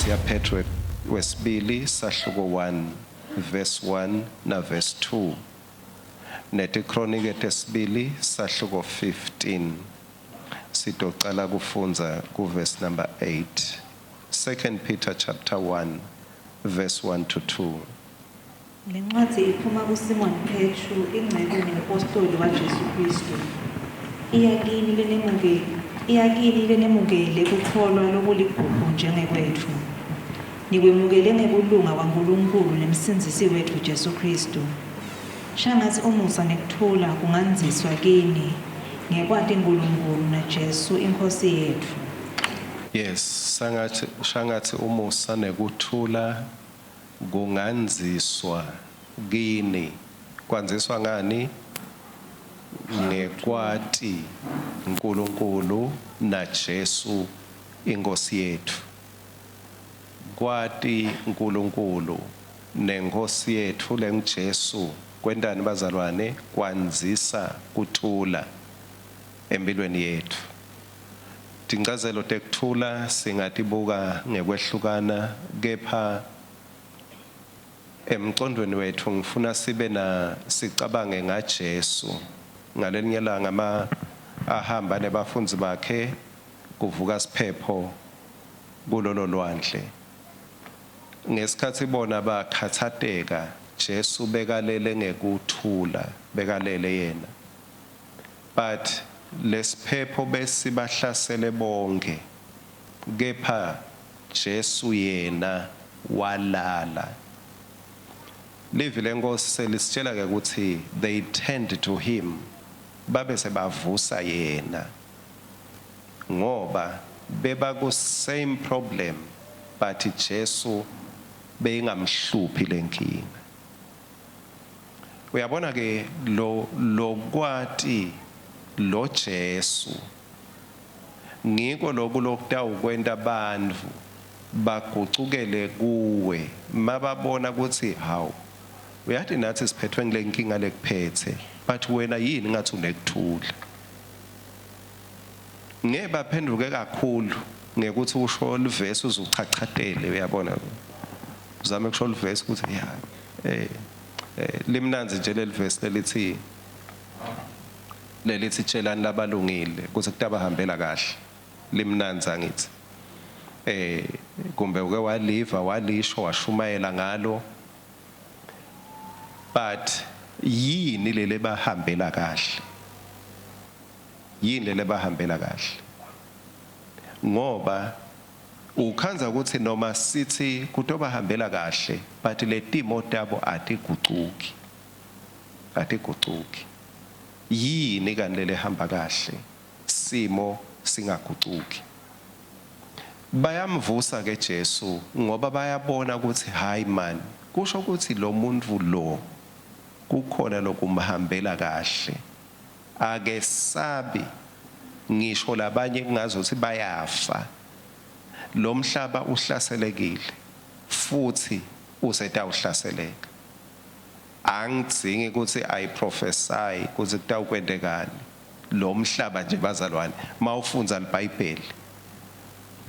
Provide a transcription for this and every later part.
ya Petro wesibili sahluko 1 verse 1 na verse 2 neti Kronike tesibili sahluko 15 sitocala kufunza ku verse number 8. 2 Peter chapter 1 verse 1 to 2. Lencwadi iphuma kuSimon Petru ingcebeni nepostoli kaJesu Kristu. Iyakini lenemukele kukholwa lokuligugu njengekwethu. Nikwemukele ngebulunga kwaNkulunkulu nemsindisi wethu Jesu Kristu. Shangathi umusa nekuthula kunganziswa kini ngekwati uNkulunkulu naJesu inkosi yethu. Yes, shangathi umusa nekuthula kunganziswa kini. Kwanziswa ngani? Ngekwati uNkulunkulu naJesu inkosi yethu. Kwati uNkulunkulu nenkosi yethu lenguJesu kwendani bazalwane kwanzisa kuthula empilweni yethu. Tincazelo tekuthula singatibuka ngekwehlukana kepha emcondweni wethu ngifuna sicabange ngaJesu ngalelinye ilanga ahamba nebafunzi bakhe kuvuka siphepho kulolo lwandle. Ngesikhathi bona bakhathateka Jesu bekalele ngekuthula bekalele yena, but lesiphepho besibahlasele bonke kepha Jesu yena walala. Livi lenkosi selisitshela ke ukuthi they turned to him, babe sebavusa yena ngoba beba ku same problem but Jesu beyingamhluphi lenkinga. Uyabona ke lo kwati lo Jesu ngiko lokutawukwenta abantu bagucukele kuwe mababona ukuthi hawu uyathi nathi siphethwe ngilenkinga lekuphethe but wena yini ngathi unekuthula. Ngebaphenduke kakhulu ngekuthi usho livesi uzuchachatele. Uyabona uzame kusho livesi ukuthi ya limnanzi nje lelivesi lelithi tshelani labalungile kuthi kutabahambela kahle limnanzi angithi kumbe uke walisho washumayela ngalo, but yini lele bahambela kahle, yini lele bahambela kahle ngoba ukhanza ukuthi noma sithi kutobahambela kahle but le timo tabo atigucuki yini kanilele hamba kahle simo singagucuki. Bayamvusa ke Jesu ngoba bayabona ukuthi hayi man kusho ukuthi lo muntu lo kukhona lokumhambela kahle ake sabi ngisho labanye kungazothi bayafa lo mhlaba uhlaselekile futhi usetawuhlaseleka. Angidzingi ukuthi ayiprophesy ukuthi kutawukwendekani lo mhlaba nje bazalwane mawufunza iBhayibheli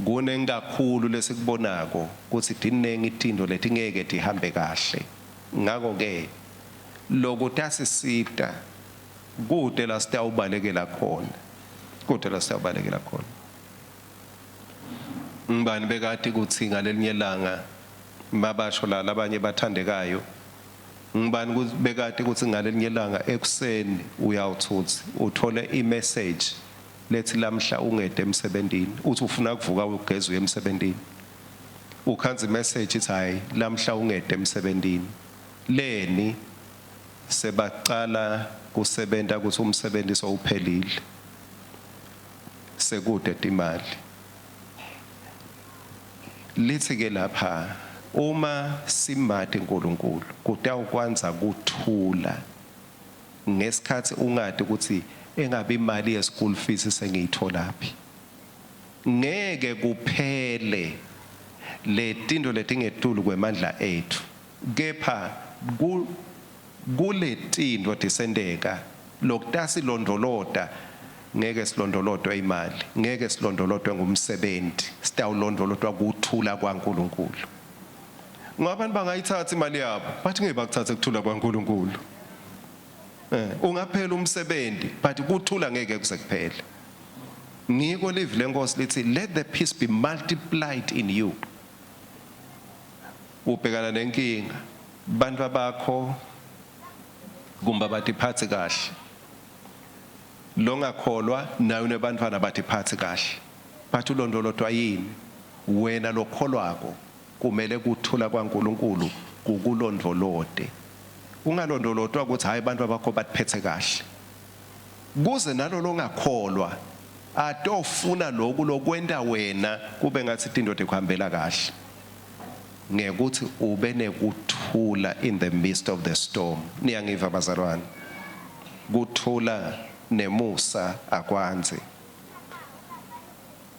kunengakhulu lesikubonako ukuthi dinengi ithindo lethi ngeke tihambe kahle. Ngakho ke lokuthi asisita kude la sitawubalekela khona ngibani bekade kuthi ngalelinye ilanga mabasho la labanye bathandekayo ngibani bekade kuthi ngalelinye ilanga ekuseni uyawuthuthi uthole imessage lethi lamhla ungede emsebentini uthi ufuna ukuvuka ugeze uye emsebentini ukhanza imessage ithi hayi lamhla ungede emsebentini leni sebaqala kusebenta ukuthi umsebenzi sowuphelile sekude imali. Lithi ke lapha uma simade uNkulunkulu kutawukwanza kuthula ngesikhathi ungade ukuthi engabe imali ye-school fees sengiyitholaphi. Ngeke kuphele le tinto letingetulu kwemandla ethu kepha kule tinto tisendeka lokuta silondoloda ngeke silondolodwe imali, ngeke silondolodwe ngumsebenzi, sitawulondolodwa kuthula kwaNkulunkulu. Ngoba abantu bangayithatha imali yabo bathi ngeke bakuthathe kuthula kwaNkulunkulu. Ungaphela umsebenzi but kuthula ngeke kusephele. Ngiko live lenkosi lithi let the peace be multiplied in you. Ubhekana nenkinga, bantu bakho kumba bathi phathe kahle. Lo ngakholwa nayo nebantwana bathi phathe kahle. Bathi ulondolodwa yini? Wena lokholwako kumele kuthula kwaNkulunkulu kukulondolode. Ungalondolodwa ukuthi hayi abantu abakho bathiphethe kahle. Kuze nalo longakholwa atofuna lokhu lokwenda wena kube ngathi indoda ekuhambela kahle. Ngekuthi ube nekuthula in the midst of the storm. Niyangiva abazalwane? Kuthula nemusa akwanzi.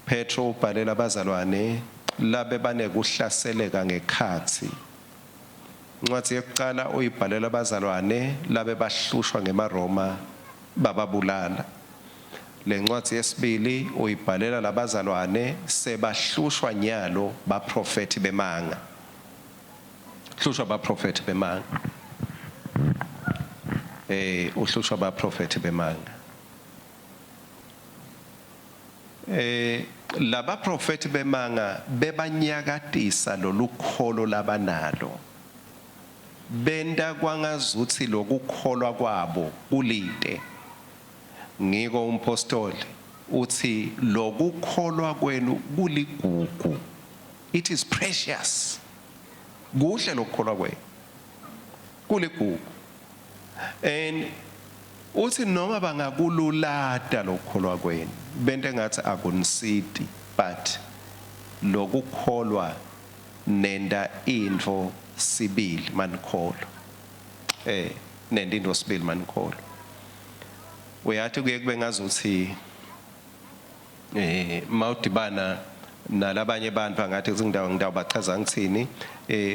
Petro ubhalela abazalwane labe banekuhlaseleka ngekhathi. Incwadi yokuqala uyibhalela abazalwane labe bahlushwa ngemaRoma bababulala. Le ncwadi yesibili uyibhalela labazalwane sebahlushwa nyalo baprofeti bemanga. Hlushwa baprofeti bemanga. Uhlushwa baprofeti bemanga. Laba profeti bemanga bebanyakatisa lolukholo labanalo. Benda kwangazuthi lokukholwa kwabo kulide. Ngiko umpostoli uthi lokukholwa kwenu kuligugu. It is precious. Kuhle lokukholwa kwenu. Kuligugu. And uthi noma bangakululata lokukholwa kwenu bente ngathi akunisidi but lokukholwa nenda info sibili manikholwa. Nenda into sibili manikholwa. Uyathi kuye kube ngazuthi mawudibana nalabanye abantu ngathi zindawo bachaza ngithini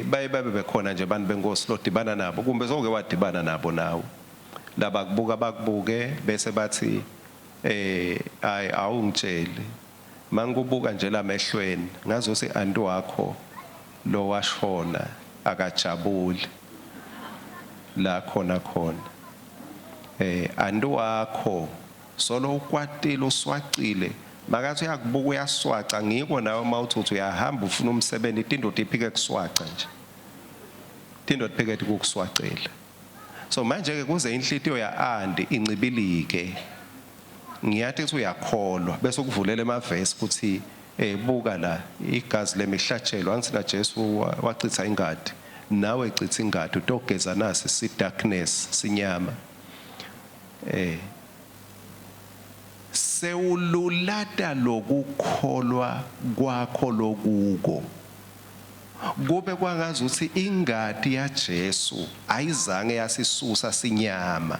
baye bekhona nje abantu benkosi lodibana nabo kumbe zonke wadibana nabo nawo laba kubuka bakubuke bese bathi hayi awungitsheli mangikubuka nje lamehlweni ngazothi anti wakho lo washona akajabuli la khona anti wakho solo ukwatile uswacile makathi uyakubuka uyaswaca ngiko nawe mawuthi uyahamba ufuna umsebenzi indoda iphike kuswaca nje indoda iphike ukuswacela. So manje ke kuze inhlitiyo ya-andi incibilike ngiyathi ukuthi uyakholwa bese ukuvulela emavesi ukuthi buka la igazi lemihlatshelwa angithi na Jesu wachitha ingadi nawe echitha ingadi utogeza nasi si darkness sinyama sewululata lokukholwa kwakho lokuko kube kwangazuthi ingadi yaJesu ayizange yasisusa sinyama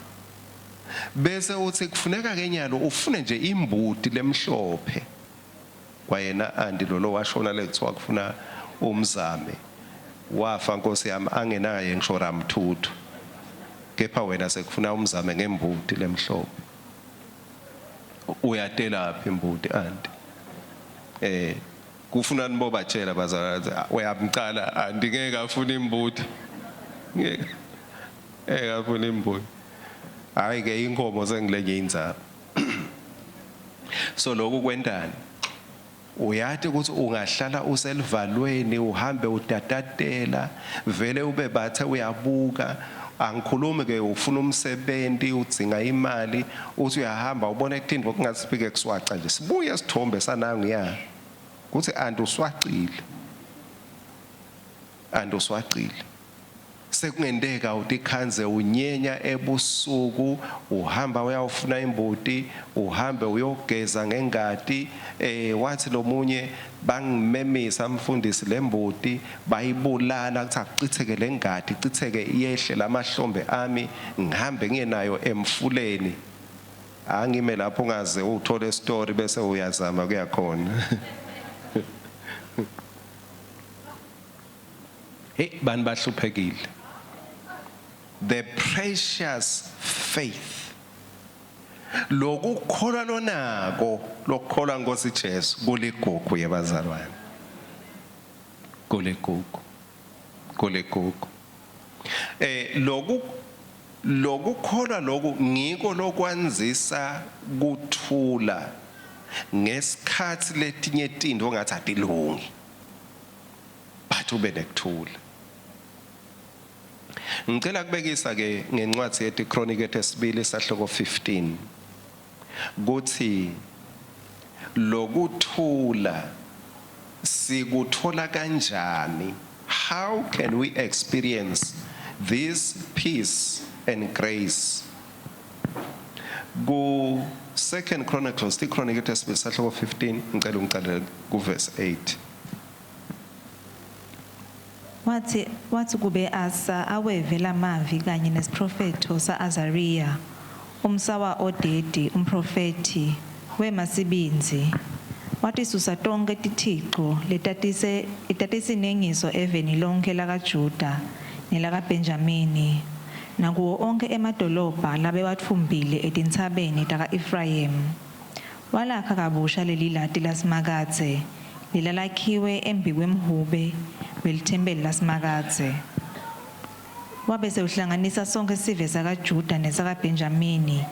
bese uthi kufuneka ke nyalo ufune nje imbuti lemhlophe kwayena andi lolo washona lekuthiwa kufuna umzame wafa Nkosi yami angenaye ngisho ramthuthu kepha wena sekufuna umzame ngembuti lemhlophe uyatela lapha imbuti andi kufuna nibo batshela bazalwane uyamqala andi ngeke afune imbuti ngeke afune imbuti hayi ke inkomo sengilenye inzaba. So lokhu kwendani uyathi ukuthi ungahlala uselivalweni uhambe udadatela vele ube bathe uyabuka angikhulumi ke ufuna umsebenzi udzinga imali uthi uyahamba ubona ekuthini ngokungasifike kuswaca nje sibuye sithombe sanangu ya kuthi anti uswacile sekungendeka utikhanze unyenya ebusuku uhamba uyawufuna imbuti uhambe uyogeza ngengadi wathi lomunye bangimemisa mfundisi lembuti bayibulala kuthi akuchitheke lengadi ichitheke yehle lamahlombe ami ngihambe ngiyenayo emfuleni angime lapho ngaze uthole story bese uyazama kuyakhona. Bani bahluphekile. The precious faith lokukholwa lonako lokukholwa ngosi Jesu kuligugu yebazalwane kuligugu lokukholwa lokhu ngiko lokwanzisa kuthula ngesikhathi letinye izinto ongathi atilungi but ube nekuthula. Ngicela kubekisa ke ngencwadi yethi Chronicle esibili sahloko 15 kuthi lokuthula sikuthola kanjani. How can we experience this peace and grace? Go 2 Chronicles, the Chronicle esibili sahloko 15 ngicela ungiqale ku verse 8. Wathi kube Asa awevela mavi kanye nesiprofetho sa-Azariya umsawa Odedi umprofeti wemasibinzi wathi susa tonke tithixo letatisinengiso eveni lonke lakaJuda nelakaBenjamini nakuwo onke emadolobha labewatfumbile etintsabeni taka-Efrayim walakha kabusha leli lati lasimakadze lilalakhiwe embi kwemhube welithempeli lasimakadze wabe sewuhlanganisa sonke isive sakaJuda nesakaBenjamini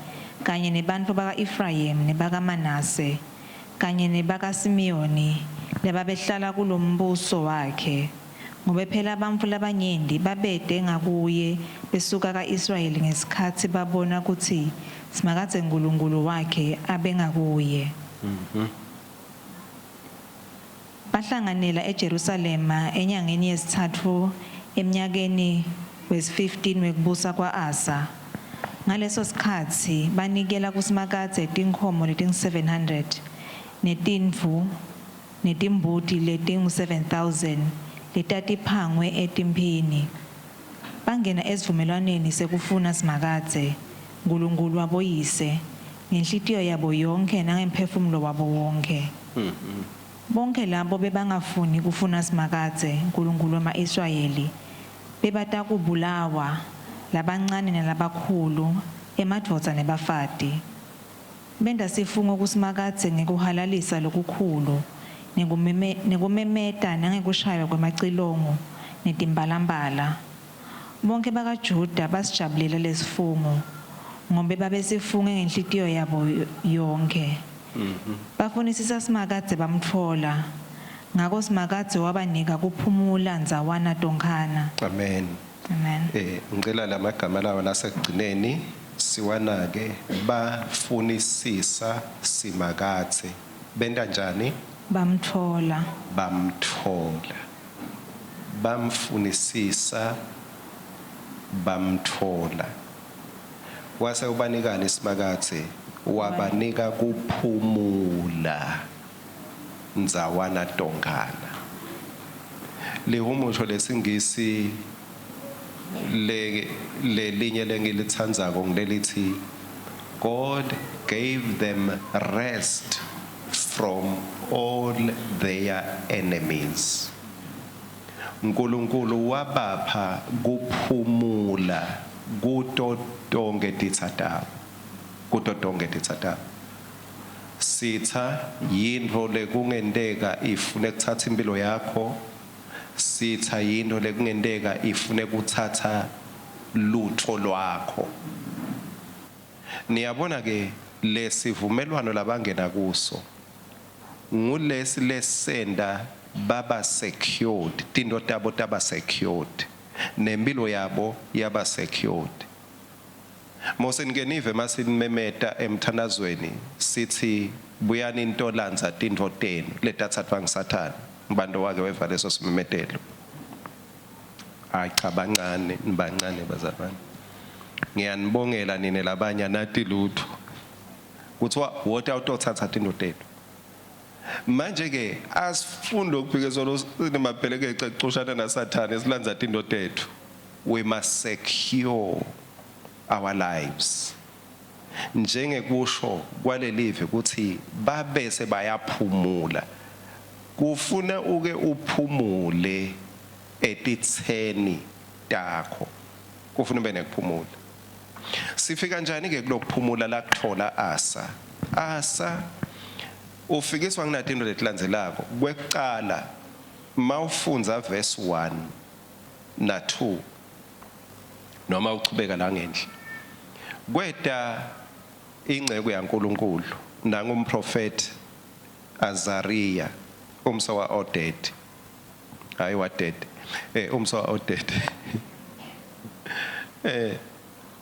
kanye nebantfu baka-Efrayim nebakaManase kanye nebakaSimiyoni lebabehlala kulombuso wakhe ngoba phela abamfu labanyenti babede ngakuye besuka ka-Israyeli ngesikhathi babona ukuthi simakadze uNkulunkulu wakhe abengakuye. Bahlanganela eJerusalema enyangeni yesithathu eminyakeni wesi-15 wekubusa kwa-Asa. Ngaleso sikhathi banikela kusimakadze tinkhomo letingu-700 netimvu netimbuti letingu-7,000 letatiphangwe etimphini. Bangena esivumelwaneni sekufuna simakadze uNkulunkulu waboyise ngenhlitiyo yabo yonke nangemphefumulo wabo wonke. Bonke labo bebangafuni kufuna simakadze uNkulunkulu wama-Israyeli bebatakubulawa labancane nalabakhulu emadvodza nebafati. Benda sifungo kusimakadze ngekuhalalisa lokukhulu nekumemeta nangekushaywa kwemacilongo netimbalambala. Bonke bakaJuda basijabulela lesifungo ngobe babesifunge ngenhlitiyo yabo yonke. Bafunisisa simakadze bamtfola ngako simakadze wabanika kuphumula nzawana tonkana. Amen. Ngicela lamagama lawo lasekugcineni siwanake. Bafunisisa simakadze benda njani? Bamtfola. Bamfunisisa bamtfola. Wase ubanikani simakadze? Wabanika kuphumula nzawana tonkana. Lihumusho lesingisi linye lengilitsandzako ngilelithi God gave them rest from all their enemies. uNkulunkulu wabapha kuphumula kuto tonke titsatabo. Sitha yintfo lekungenteka ifune kuthatha impilo yakho. Sitha yintfo lekungenteka ifune kuthatha lutho lwakho. Niyabona ke lesivumelwano labangena kuso ngulesi lesenda baba secured, tinto tabo taba secured, nempilo yabo yaba secured. Mose ngenive masinimemeta emthandazweni sithi buyani intolanza tinto tenu letathathwa ngisathana ngibando wake weva leso simemetelo. Cha bancane nibancane bazalwane. Ngiyanibongela nine labanye nathi lutho. Kuthiwa wote awutothatha tinto tenu. Manje ke asifunde ukubhikezela nemabheleke ecacushana nasathana esilanza tinto tethu. We must secure our lives. Njengekusho kwalelive ukuthi babese bayaphumula. Kufuna uke uphumule etitseni takho. Kufuna ube nekuphumula. Sifika kanjani ke kulokuphumula la kuthola Asa ufikiswa kunatinto letilandzelako kwekucala mawufunza verse 1 na 2 noma uchubeka la ngendle kweta ingcebo yaNkuluNkulu nangumprofeti Azariya umsawa Oded hayi waDed umsawa Oded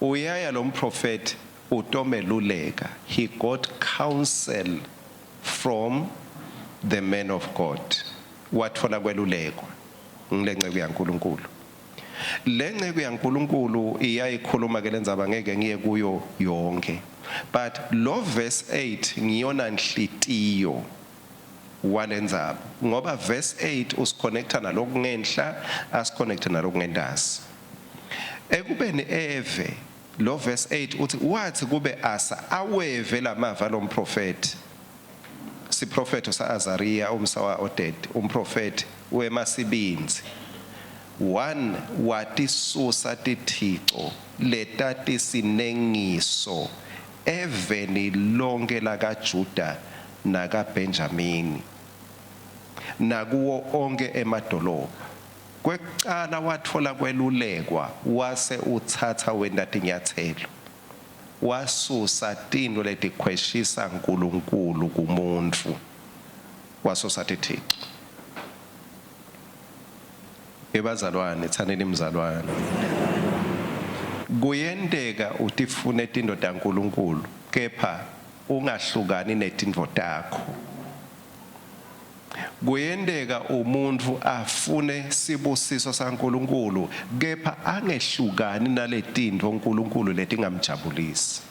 uyaya lo mprofeti uTomeluleka he got counsel from the man of God wathola kwelulekwa ngilenceke yaNkuluNkulu lenceke yaNkuluNkulu iyayikhuluma ke lenzaba ngeke ngiye kuyo yonke but lo verse 8 ngiyona nhlitiyo walenzaba ngoba verse 8 usiconnecta nalokungenhla asiconnecta nalokungendazi ekubeni eve lo verse 8 uthi wathi kube Asa aweve lamava lomprofeti siprofeto saAzariya umsawa Oded umprofeti wemasibinzi 1 watisusa tithixo letati sinengiso eveni lonke lakaJuda nakaBenjamini nakuwo onke emadolobha kwekucala wathola kwelulekwa wase uthatha wendatinyathelo wasusa tinto letikhweshisa uNkulunkulu kumuntu wasusa tithixo ebazalwane thaneni imizalwane kuyendeka utifune tinto taNkulunkulu kepha ungahlukani netinto takho kuyendeka umuntu afune sibusiso saNkulunkulu kepha angehlukani naletinto uNkulunkulu letingamjabulisi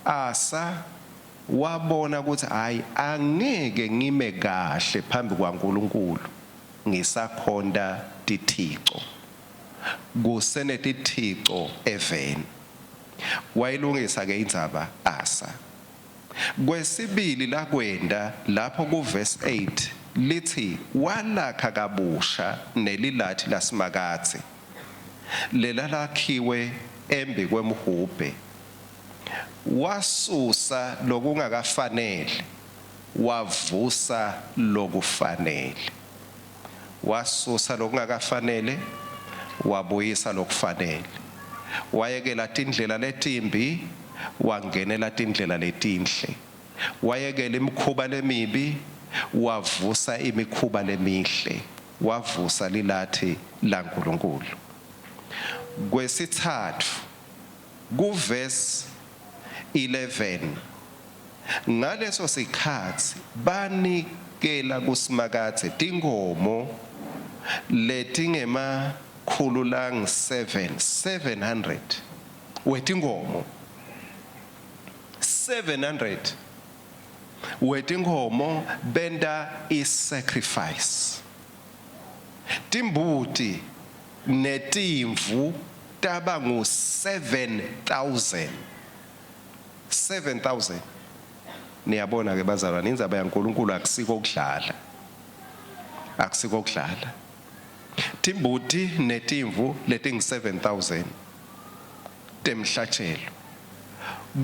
Asa wabona ukuthi hayi angeke ngime kahle phambi kwaNkulunkulu ngisakhonda tithixo kusenetithixo eveni wayilungisa ke indzaba Asa kwesibili la kwenda lapho ku verse 8 lithi walakha kabusha nelilathi lasimakathe lela lakhiwe embi kwemhubhe wasusa lokungakafanele wavusa lokufanele wasusa lokungakafanele wabuyisa lokufanele wayekela tindlela letimbi wangenela tindlela letinhle wayekela imikhuba lemibi wavusa imikhuba lemihle wavusa lilathi laNkulunkulu kwesithathu ku verse 11 ngaleso sikhathi banikela kusimakathe tingomo letingema khulu lang 700 wetingomo 700 wetingomo benda isacrifice timbuti netimvu taba ngu 7,000 niyabona ke bazalwane indzaba yaNkulunkulu akusiko kudlala timbuti netimvu leting 7,000 temhlatshelo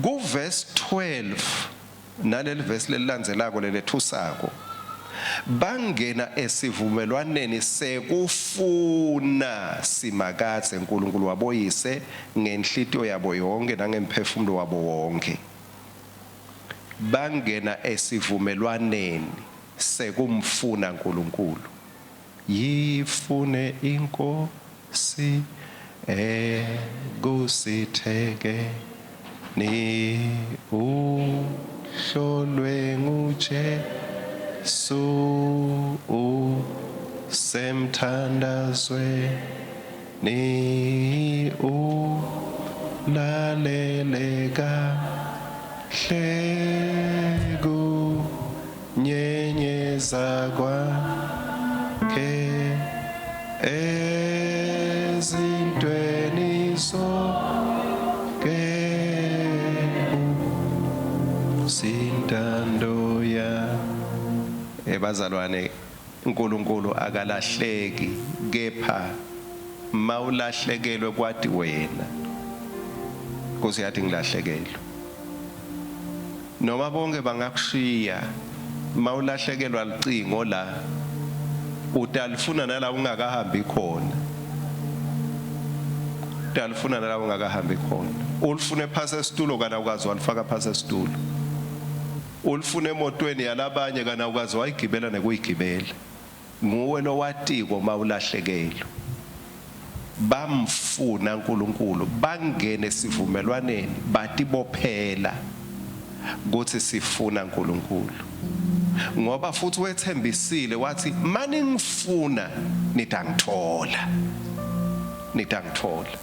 ku verse 12 naleli verse lelilandzelako lelethusako bangena esivumelwaneni sekufuna simakathe uNkulunkulu waboyise ngenhlitiyo yabo yonke nangemphefumulo wabo wonke bangena esivumelwaneni sekumfuna uNkulunkulu yifune inkosi kusitheke ni uhlolwe nguJesu semthandazwe ni ulaleleka hlegu nyenyeza kwakhe ezintweni zonke sintando ya ebazalwane uNkulunkulu akalahleki kepha mawulahlekelwe kwathi wena Nkosi yathi ngilahlekelwe. Noma bonke bangakushiya mawulahlekelwa licingo la utalifuna nala ungakahambi khona. Utalifuna nala ungakahambi khona. Ulifune phasa esitulo kana ukazi walifaka phasa esitulo. Ulifune emotweni yalabanye kana ukazi wayigibela nekuyigibela. Nguwe lo watiko mawulahlekelwe. Bamfuna uNkulunkulu bangene sivumelwaneni bathi bophela ukuthi sifuna uNkulunkulu. Ngoba futhi wethembisile wathi mani ngifuna nitangithola. Nitangithola.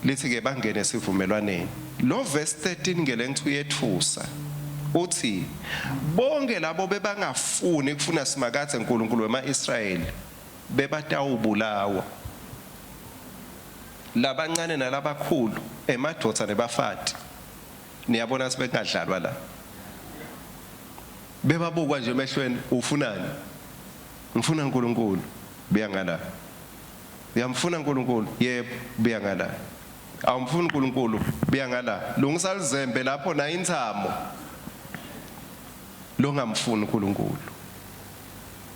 Lithi ke bangene sivumelwaneni. Lo verse 13 ngele ngithi uyethusa. Uthi bonke labo bebangafuni kufuna simakathe uNkulunkulu wemaIsrayeli bebatawubulawa. Labancane nalabakhulu emadoda nebafati. Niyabona sibengadlalwa la. Bebabukwa nje emehlweni ufunani? Ngifuna uNkulunkulu. Biya ngala. Uyamfuna uNkulunkulu? Yebo, biya ngala. Awumfuna uNkulunkulu? Biya ngala. Lungisa izembe lapho na inthamo. Lo ngamfuna uNkulunkulu.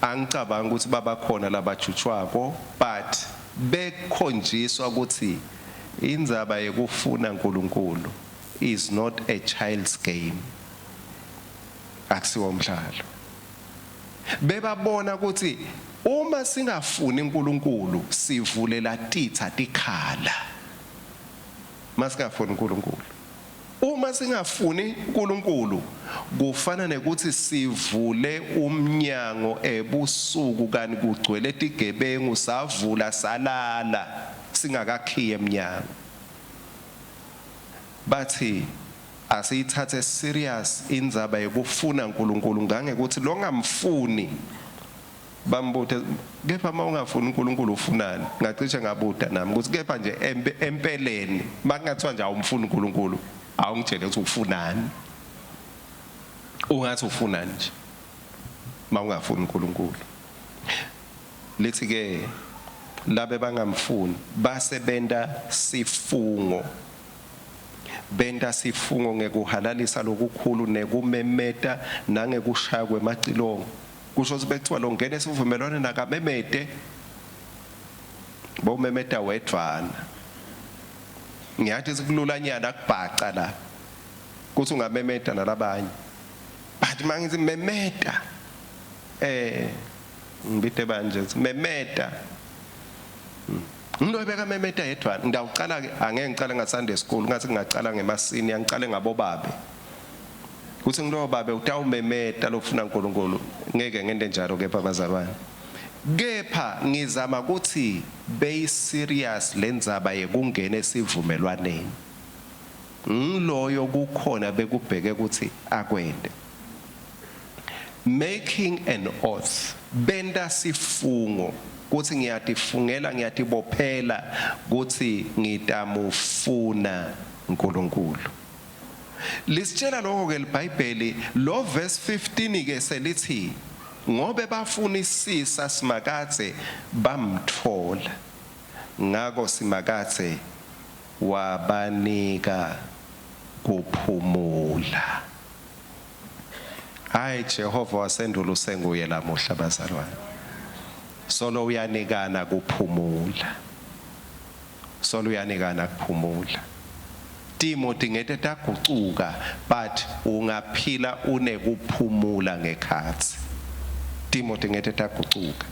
Angicabanga ukuthi baba khona labajutshwako but bekhonjiswa ukuthi indzaba yekufuna uNkulunkulu is not a child's game. Akusiwo umdlalo. Bebabona ukuthi uma singafuni uNkulunkulu sivulela titha tikhala. Masingafuni uNkulunkulu. Uma singafuni uNkulunkulu kufana nekuthi sivule umnyango ebusuku kani kugcwele tigebengu savula salala singakakhiye emnyango. Bathi asiyithathe serious indzaba yokufuna uNkulunkulu ngange ukuthi lo ngamfuni bambuthe kepha mawungafuni uNkulunkulu ufunani ngacishe ngabuda nami ukuthi kepha nje empeleni makungathiwa nje awumfuni uNkulunkulu awungitshele ukuthi ufunani ungathi ufunani nje mawungafuni uNkulunkulu. Lithi ke labe bangamfuni basebenta sifungo. Benda sifungo ngekuhalalisa lokukhulu nekumemeta nangekushaya kwemacilongo. Kusho ukuthi bekuthiwa lo ngene sivumelwane nakamemete bawumemeta wedwana. Ngiyathi sikululanyana kubhaca la kuthi ungamemeta nalabanye. But mangithi memeta ngibithe banje memeta Ngindo beka memeta yedwana ngidawuqala ke angeke ngiqale ngaSunday school ngathi ngaqala ngemasini ngiqale ngabo babe kuthi ngilo babe utawumemeta lofuna uNkulunkulu ngeke ngende njalo kepha bazalwane kepha ngizama ukuthi be serious lenzaba yekungena esivumelwaneni ngiloyo kukhona bekubheke ukuthi akwende making an oath benda sifungo kuthi ngiyatifungela ngiyatibophela kuthi ngitamufuna uNkulunkulu. Lisitshela lokho ke iBhayibheli lo verse 15 ke selithi ngobe bafunisisa simakathe bamthola ngako simakathe wabanika kuphumula. Hayi Jehova wasendulo senguye lamuhla bazalwane. Solo uyanikana kuphumula. Solo uyanikana kuphumula. Timothy ngete tagucuka but ungaphila unekuphumula ngekhathi. Timothy ngete tagucuka.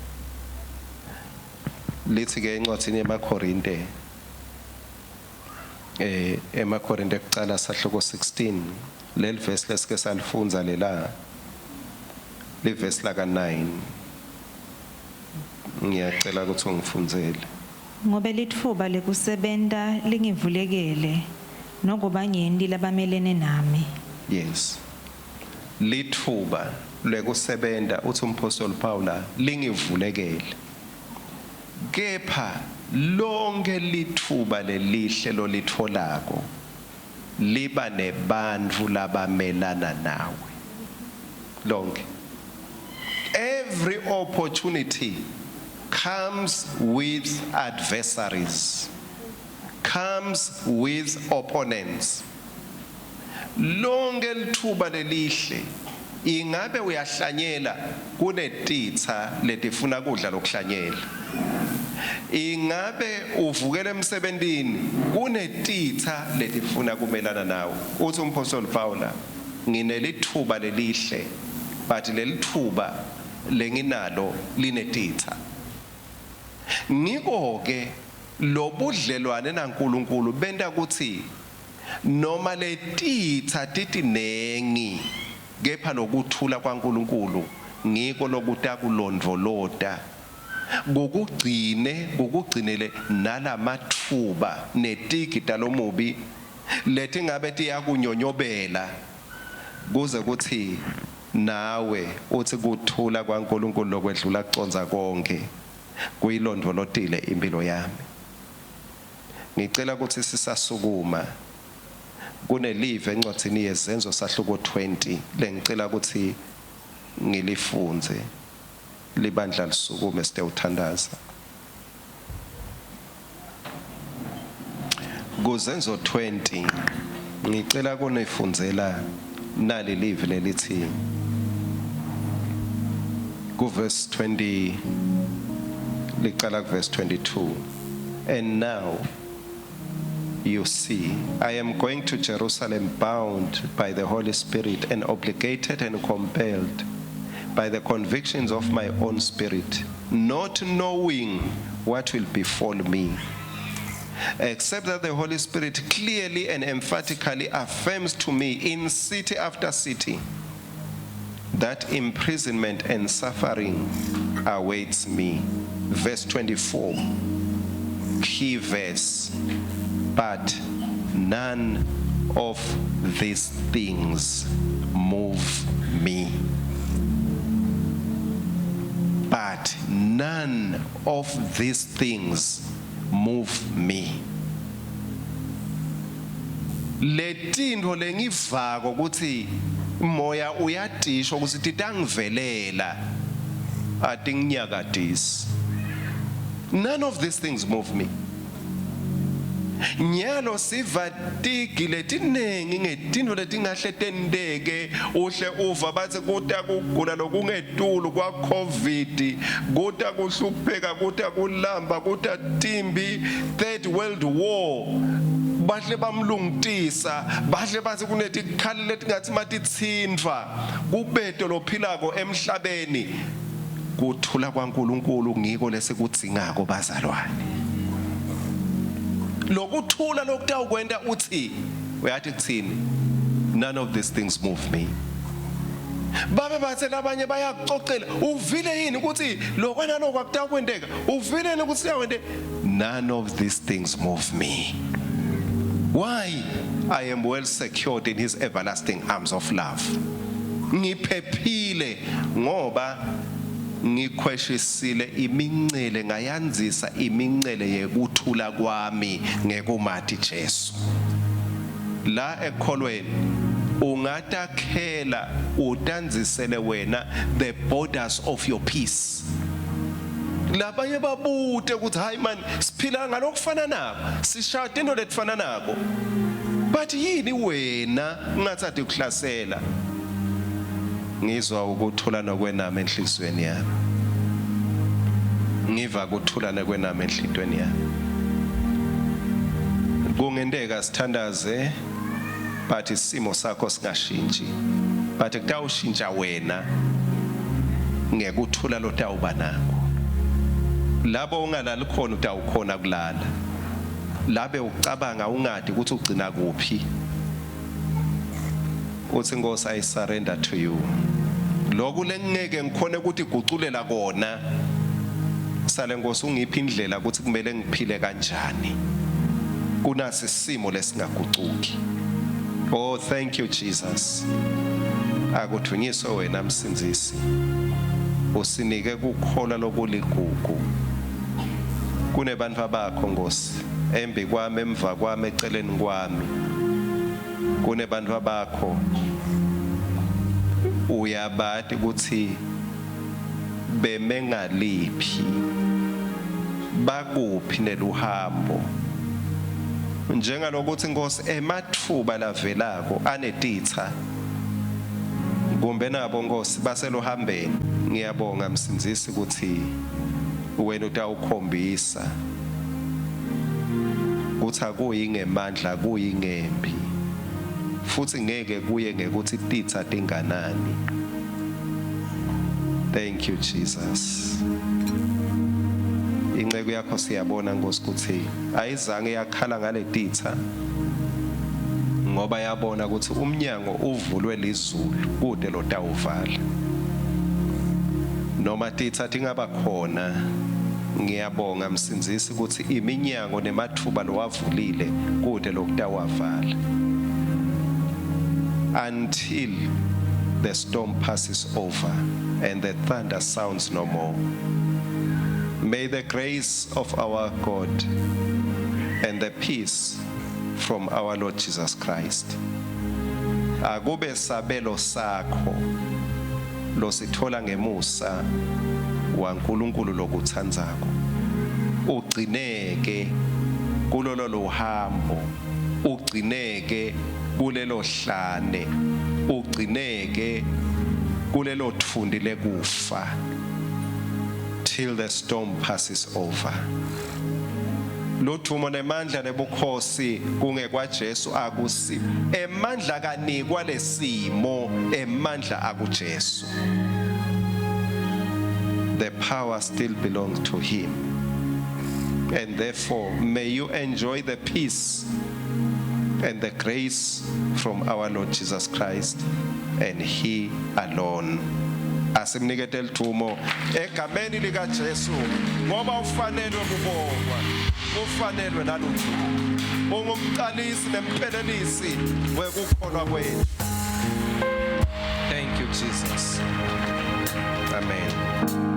Lithi ke encwadini yemaKorinte emaKorinte kucala sahloko 16 leli verse lesike salifunza lela le verse la ka9 ngiyacela ukuthi ungifundzele ngoba lithuba lekusebenta lingivulekele nokubanyenti labamelene nami. Yes, lithuba lekusebenta uthi umpostoli Paula lingivulekele kepha lonke lithuba lelihle lo litfolako liba nebantfu labamelana nawe lonke. Every opportunity comes with adversaries, comes with opponents. Lonke lithuba lelihle ingabe uyahlanyela kunetitha letifuna kudla lokuhlanyela. Ingabe uvukela emsebentini kunetitha letifuna kumelana nawe. Uthi umpostoli Paula nginelithuba lelihle but lelithuba lenginalo linetitha. Ngiko ke lobudlelwane naNkulunkulu benda kuthi noma letitha tithi nengi kepha lokuthula kwaNkulunkulu ngiko lokuta kulondvolota ngokugcinele nalamathuba netigita lomubi lethi ngabe tiyakunyonyobela kuze kuthi nawe uthi kuthula kwaNkulunkulu lokwedlula kuconza konke kuyilondvolotile impilo yami. Ngicela ukuthi sisasukuma kunelive encwadini yezenzo sahluko 20 lengicela ukuthi ngilifunze libandla lisukume sitewuthandaza. Kuzenzo 20 ngicela kunifundzela nali live lelithi ku verse 20 licala ku verse 22. And now you see, I am going to Jerusalem bound by the Holy Spirit and obligated and compelled by the convictions of my own spirit, not knowing what will befall me, except that the Holy Spirit clearly and emphatically affirms to me in city after city that imprisonment and suffering awaits me. Verse 24, key verse. But none of these things move me. But none of these things move me. Letintho lengivako ukuthi moya uyadisho ukuthi titangivelela atinginyakadisi. None of these things move me. Nyalo sivatiki letinengi ngetintho letingahle tendeke uhle uva bathi kuta kugula lokungetulu kwa COVID kuta kuhlupheka kuta kulamba kuta timbi Third World War bahle bamlungitisa bahle bathi kunetikhali letingathi matitsindva kubeto lophilako emhlabeni kuthula kwaNkulunkulu ngiko lesikudzingako bazalwane. Lokuthula lokutawukwenda uthi uyathi kuthini none of these things move me. Babe bathe labanye bayakuxoxela uvile yini ukuthi lokwana lokho akutawukwendeka uvile yini ukuthi siyawende. None of these things move me. Why? I am well secured in his everlasting arms of love. Ngiphephile ngoba ngikhweshisile imincele ngayanzisa imincele yekuthula kwami ngekumathi Jesu. La ekholweni ungatakhela utanzisele wena the borders of your peace. Labanye babute ukuthi hayi man siphila ngalokufana nabo sishade into letifana nabo. But yini wena ungathathi ukuhlasela? Ngizwa ukuthula nokwenama enhlizweni yami. Ngiva ukuthula nokwenama enhlizweni yami. Kungendeka sithandaze but isimo sakho singashintshi. But kutawushintsha wena ngekuthula lotawuba nako. Labo ungalali khona utawukhona kulala. Labe ucabanga ungadi ukuthi ugcina kuphi. Uthi Nkosi I surrender to you. Lokhu lengeke ngikhona ukuthi guculela kona. Sale Nkosi ungiphi indlela ukuthi kumele ngiphile kanjani. Kunasi isimo lesingagucuki. Oh thank you Jesus. Akuthunyiswe wena msinzisi. Usinike ukukhola lokuligugu. Kunebantu abakho Nkosi embi kwami emva kwami eceleni kwami. Kunebantu abakho uyabati ukuthi bemengaliphi bakuphi neluhambo njengalokuthi Nkosi emathuba lavelako anetitha kumbe nabo Nkosi baselohambeni ngiyabonga msinzisi ukuthi wena utawukhombisa ukuthi akuyingemandla kuyingembi futhi ngeke kuye ngekuthi titha tinganani. Thank you Jesus. Inceke yakho siyabona Nkosi ukuthi ayizange yakhala ngale titha ngoba yabona ukuthi umnyango uvulwe lizulu kude lo tawuvala. Noma titha tingaba khona ngiyabonga msinzisi ukuthi iminyango nemathuba lo wavulile kude lokutawavala until the storm passes over and the thunder sounds no more. May the grace of our God and the peace from our Lord Jesus Christ akube sabelo sakho lo sithola ngemusa waNkulunkulu lokuthandzako ugcineke kulolo lohambo ugcineke kulelo hlane ugcineke kulelo thundi lekufa till the storm passes over. Luthumo nemandla nebukhosi kungekwa Jesu akusi emandla kanikwa lesimo emandla akuJesu. The power still belongs to him, and therefore may you enjoy the peace and the grace from our Lord Jesus Christ and he alone. Asimnikete lithumo egameni lika Jesu ngoba ufanelwe kubongwa ufanelwe naluthumo ungumqalisi nempelelisi wekukholwa kwethu. Thank you Jesus. Amen.